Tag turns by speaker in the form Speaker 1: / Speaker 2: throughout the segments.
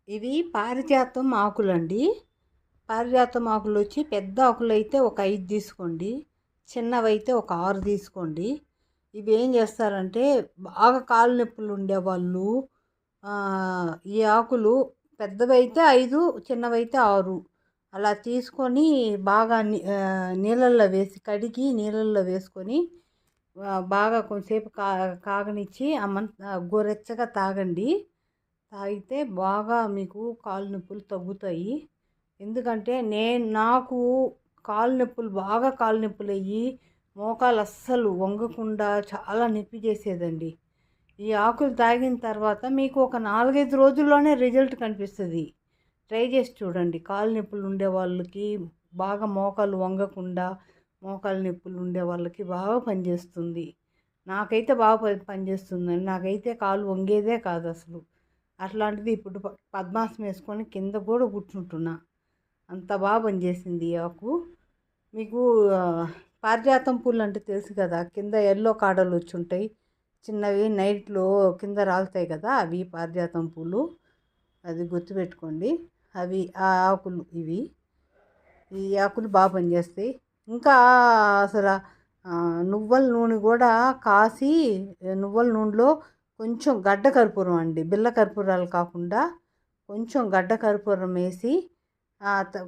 Speaker 1: ఇవి పారిజాతం ఆకులండి. పారిజాతం ఆకులు వచ్చి పెద్ద ఆకులు అయితే ఒక 5 తీసుకోండి, చిన్నవైతే ఒక 6 తీసుకోండి. ఇవి ఏం చేస్తారంటే బాగా కాలు నొప్పులు ఉండేవాళ్ళు ఈ ఆకులు పెద్దవైతే 5, చిన్నవైతే 6 అలా తీసుకొని బాగా నీళ్ళల్లో వేసి కడిగి నీళ్ళల్లో వేసుకొని బాగా కొంచెంసేపు కాగనిచ్చి గోరెచ్చగా తాగండి. తాగితే బాగా మీకు కాలు నొప్పులు తగ్గుతాయి. ఎందుకంటే నాకు కాలు నొప్పులు బాగా కాలు నొప్పులు అయ్యి మోకాలు అస్సలు వంగకుండా చాలా నొప్పి చేసేదండి. ఈ ఆకులు తాగిన తర్వాత మీకు ఒక 4-5 రోజుల్లోనే రిజల్ట్ కనిపిస్తుంది. ట్రై చేసి చూడండి. కాలు నొప్పులు ఉండే వాళ్ళకి బాగా మోకాలు వంగకుండా మోకాలు నొప్పులు ఉండే వాళ్ళకి బాగా పనిచేస్తుంది. నాకైతే బాగా పనిచేస్తుందండి. నాకైతే కాలు వంగేదే కాదు అసలు. అట్లాంటిది ఇప్పుడు పద్మాసనం వేసుకొని కింద కూడా కూర్చుంటున్నా. అంత బాగా పనిచేసింది ఈ ఆకు. మీకు పారిజాతం పూలు అంటే తెలుసు కదా, కింద ఎల్లో కాడలు వచ్చి ఉంటాయి చిన్నవి, నైట్లో కింద రాలుతాయి కదా, అవి పారిజాతం పూలు. అది గుర్తుపెట్టుకోండి. అవి ఆ ఆకులు ఇవి. ఈ ఆకులు బాగా పనిచేస్తాయి. ఇంకా అసలు నువ్వుల నూనె కూడా కాసి నువ్వుల నూనెలో కొంచెం గడ్డ కర్పూరం అండి, బిల్ల కర్పూరాలు కాకుండా కొంచెం గడ్డ కర్పూరం వేసి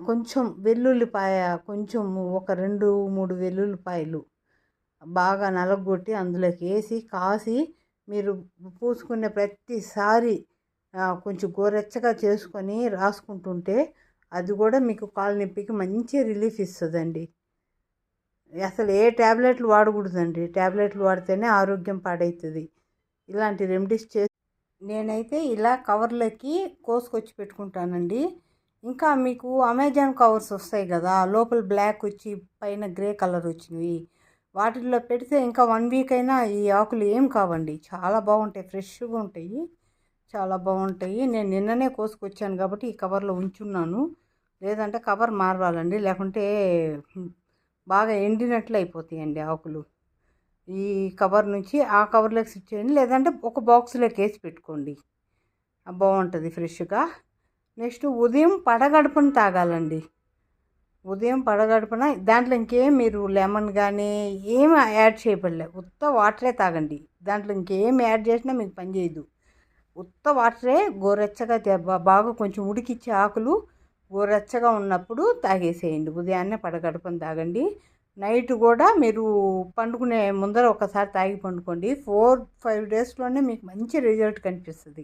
Speaker 1: కొంచెం వెల్లుల్లిపాయ, కొంచెం ఒక 2-3 వెల్లుల్లిపాయలు బాగా నలగొట్టి అందులోకి వేసి కాసి మీరు పూసుకునే ప్రతిసారి కొంచెం గోరెచ్చగా చేసుకొని రాసుకుంటుంటే అది కూడా మీకు కాలు నొప్పికి మంచి రిలీఫ్ ఇస్తుందండి. అసలు ఏ ట్యాబ్లెట్లు వాడకూడదండి. ట్యాబ్లెట్లు వాడితేనే ఆరోగ్యం పాడవుతుంది. ఇలాంటి రెమెడీస్ నేనైతే ఇలా కవర్లకి కోసుకొచ్చి పెట్టుకుంటానండి. ఇంకా మీకు అమెజాన్ కవర్స్ వస్తాయి కదా, లోపల బ్లాక్ వచ్చి పైన గ్రే కలర్ వచ్చినవి, వాటిల్లో పెడితే ఇంకా 1 వీక్ అయినా ఈ ఆకులు ఏం కావండి. చాలా బాగుంటాయి, ఫ్రెష్గా ఉంటాయి, చాలా బాగుంటాయి. నేను నిన్ననే కోసుకొచ్చాను కాబట్టి ఈ కవర్లో ఉంచున్నాను. లేదంటే కవర్ మారవాలండి, లేకుంటే బాగా ఎండినట్లు అయిపోతాయండి ఆకులు. ఈ కవర్ నుంచి ఆ కవర్లోకి స్విచ్ చేయండి, లేదంటే ఒక బాక్స్లోకి వేసి పెట్టుకోండి, బాగుంటుంది ఫ్రెష్గా. నెక్స్ట్ ఉదయం పడగడుపున తాగాలండి. ఉదయం పడగడుపున దాంట్లో ఇంకేం మీరు లెమన్ కానీ ఏం యాడ్ చేయబడలే, ఉత్త వాటరే తాగండి. దాంట్లో ఇంకేం యాడ్ చేసినా మీకు పని చేయదు. ఉత్త వాటరే గోరెచ్చగా బాగా కొంచెం ఉడికిచ్చే ఆకులు గోరెచ్చగా ఉన్నప్పుడు తాగేసేయండి. ఉదయాన్నే పడగడుపున తాగండి. నైట్ కూడా మీరు పండుకునే ముందర ఒకసారి తాగి పండుకోండి. 4-5 డేస్లోనే మీకు మంచి రిజల్ట్ కనిపిస్తుంది.